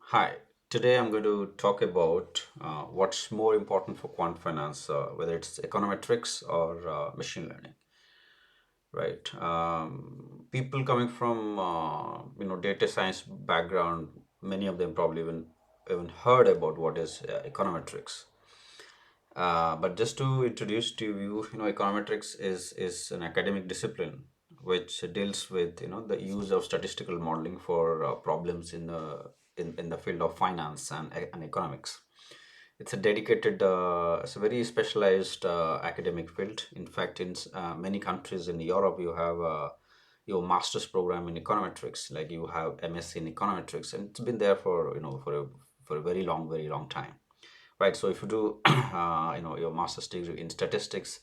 Hi, today I'm going to talk about what's more important for quant finance, whether it's econometrics or machine learning, right? People coming from data science background, many of them probably even heard about what is econometrics. But just to introduce to you, econometrics is an academic discipline which deals with the use of statistical modeling for problems in the field of finance and economics. It's a dedicated, it's a very specialized academic field. In fact, in many countries in Europe, you have your master's program in econometrics, like you have MSc in econometrics, and it's been there for for a very long time, right? So if you do your master's degree in statistics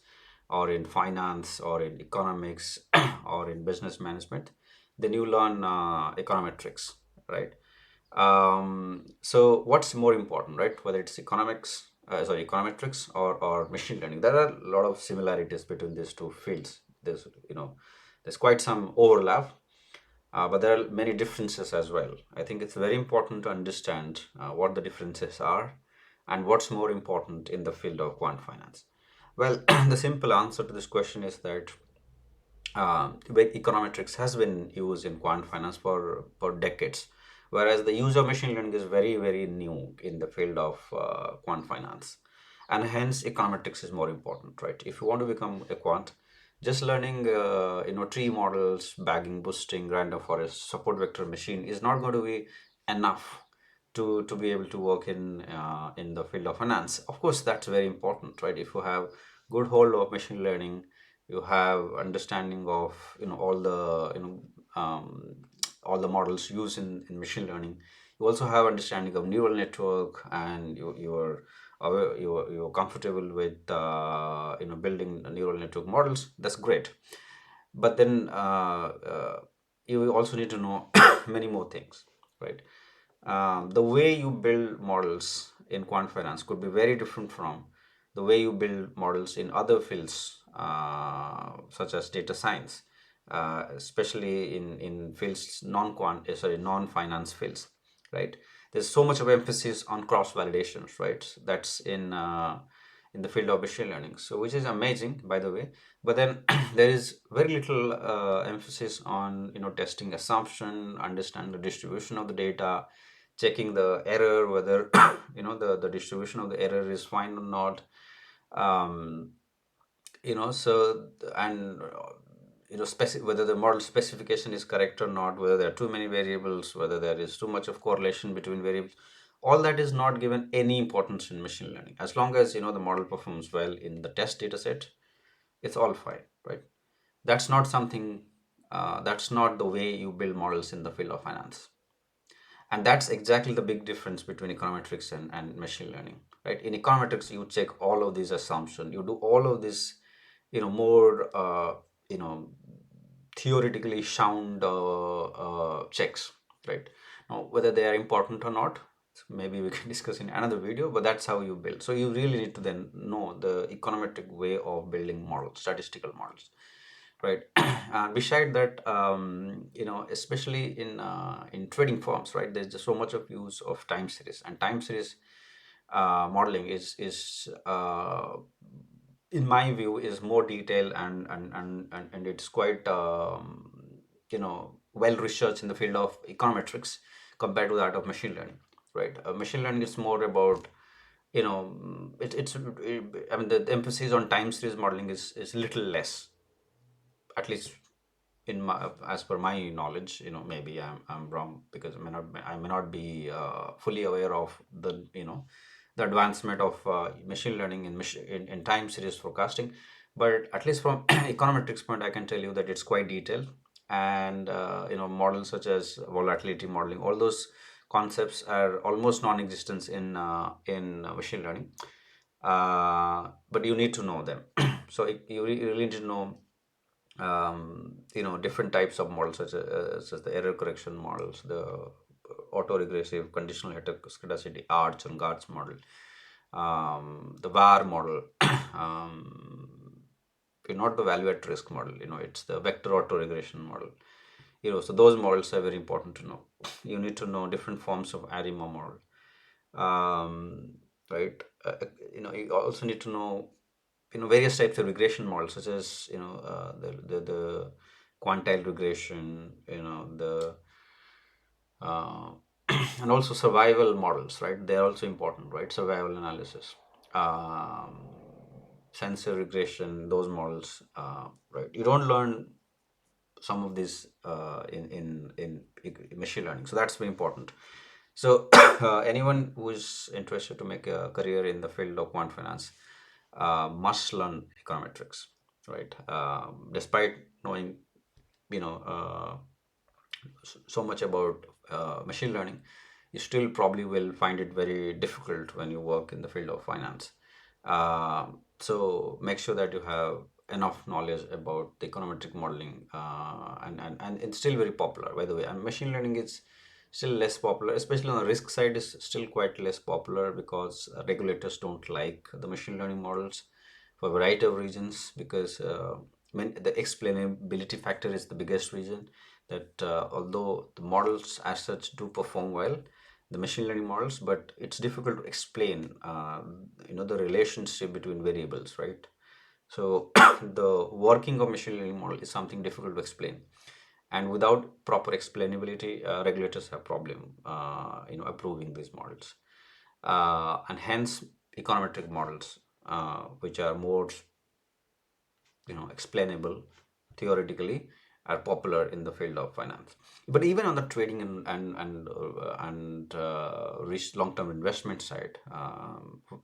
or in finance or in economics or in business management, then you learn econometrics, right? So what's more important, right? Whether it's econometrics or machine learning, there are a lot of similarities between these two fields. There's quite some overlap, but there are many differences as well. I think it's very important to understand what the differences are and what's more important in the field of quant finance. Well, the simple answer to this question is that econometrics has been used in quant finance for decades, whereas the use of machine learning is very new in the field of quant finance, and hence econometrics is more important, right? If you want to become a quant, just learning tree models, bagging, boosting, random forest, support vector machine is not going to be enough to be able to work in the field of finance. Of course, that's very important, right? If you have good hold of machine learning, you have understanding of all the models used in machine learning. You also have understanding of neural network, and you're comfortable with building neural network models. That's great, but then you also need to know many more things, right? The way you build models in quant finance could be very different from the way you build models in other fields, such as data science, especially in fields non finance fields, right? There's so much of emphasis on cross validations, right? That's in the field of machine learning, so which is amazing, by the way. But then there is very little emphasis on testing assumption, understand the distribution of the data, checking the error, whether the distribution of the error is fine or not. um, so and whether the model specification is correct or not, whether there are too many variables, whether there is too much of correlation between variables, all that is not given any importance in machine learning. As long as the model performs well in the test data set, it's all fine, right? That's not something, that's not the way you build models in the field of finance. And that's exactly the big difference between econometrics and machine learning, right? In econometrics, you check all of these assumptions, you do all of this more you know theoretically sound checks, right? Now, whether they are important or not, maybe we can discuss in another video, but that's how you build. So you really need to then know the econometric way of building models, statistical models, right? And beside that, especially in trading firms, right, there's just so much of use of time series, and time series modeling is in my view is more detailed, and it's quite well researched in the field of econometrics compared to that of machine learning, right? Machine learning is more about I mean, the emphasis on time series modeling is little less, at least in my, as per my knowledge. Maybe I'm wrong, because I may not be fully aware of the advancement of machine learning in time series forecasting. But at least from econometrics point, I can tell you that it's quite detailed. And models such as volatility modeling, all those concepts are almost non-existent in machine learning. But you need to know them. So you really need to know different types of models, such as the error correction models, the autoregressive conditional heteroscedasticity arts and guards model, the var model, not the value at risk model, it's the vector autoregression model. So those models are very important to know. You need to know different forms of ARIMA model, um, right? You also need to know various types of regression models, such as the quantile regression, the uh, and also survival models, right? They're also important, right? Survival analysis, um, sensor regression, those models, right? You don't learn some of these in machine learning, so that's very important. So anyone who is interested to make a career in the field of quant finance must learn econometrics, right? Despite knowing you know uh, so much about machine learning, you still probably will find it very difficult when you work in the field of finance. So make sure that you have enough knowledge about the econometric modeling, and it's still very popular, by the way. And machine learning is still less popular, especially on the risk side, is still quite less popular because regulators don't like the machine learning models for a variety of reasons. Because the explainability factor is the biggest reason that although the models as such do perform well, the machine learning models, but it's difficult to explain the relationship between variables, right? So the working of machine learning model is something difficult to explain, and without proper explainability, regulators have problem approving these models, and hence econometric models, which are more explainable theoretically, are popular in the field of finance. But even on the trading and risk long-term investment side,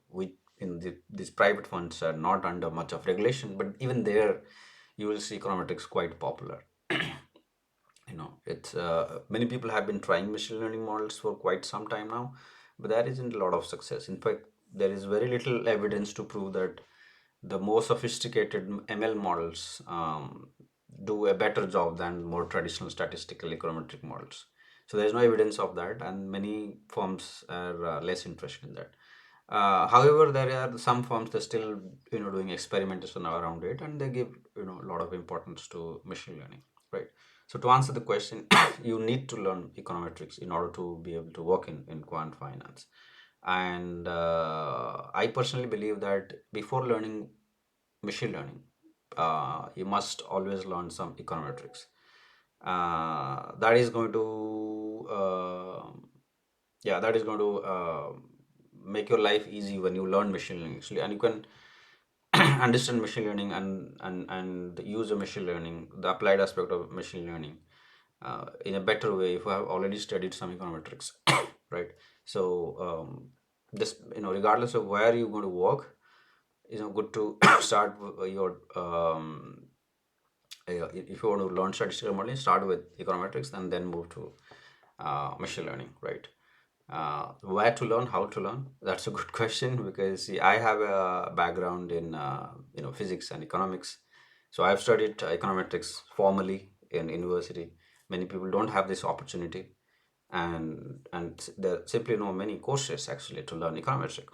we in these private funds are not under much of regulation, but even there you will see econometrics quite popular. It's many people have been trying machine learning models for quite some time now, but there isn't a lot of success. In fact, there is very little evidence to prove that the more sophisticated ML models do a better job than more traditional statistical econometric models. So there's no evidence of that, and many firms are less interested in that. However, there are some firms that still doing experimentation around it, and they give a lot of importance to machine learning, right? So to answer the question, you need to learn econometrics in order to be able to work in quant finance. And I personally believe that before learning machine learning, you must always learn some econometrics. That is going to, yeah, that is going to make your life easy when you learn machine learning actually, and you can understand machine learning and use the machine learning, the applied aspect of machine learning, in a better way if you have already studied some econometrics, right? So this regardless of where you're going to work, good to start your if you want to learn statistical modeling, start with econometrics and then move to machine learning, right? Where to learn, how to learn? That's a good question, because see, I have a background in physics and economics. So I've studied econometrics formally in university. Many people don't have this opportunity, and there simply no many courses actually to learn econometrics,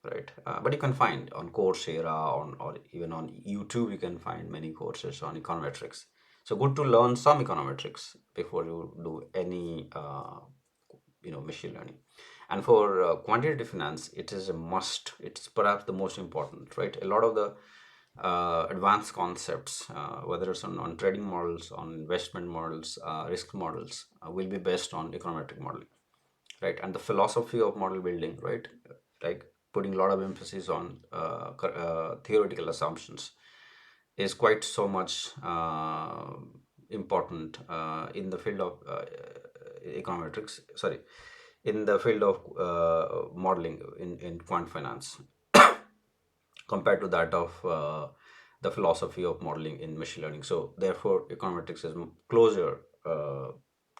right? But you can find on Coursera, or even on YouTube, you can find many courses on econometrics. So good to learn some econometrics before you do any machine learning. And for quantitative finance, it is a must. It's perhaps the most important, right? A lot of the advanced concepts, whether it's on trading models, on investment models, risk models, will be based on econometric modeling, right? And the philosophy of model building, right, like putting a lot of emphasis on theoretical assumptions, is quite so much important in the field of econometrics, sorry, in the field of modeling in quant finance, compared to that of the philosophy of modeling in machine learning. So therefore econometrics is closer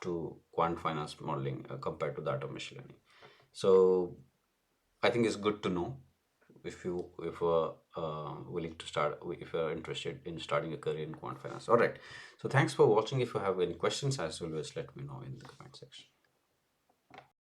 to quant finance modeling compared to that of machine learning. So I think it's good to know if willing to start, if you're interested in starting a career in quant finance. All right. So thanks for watching. If you have any questions, as always, let me know in the comment section.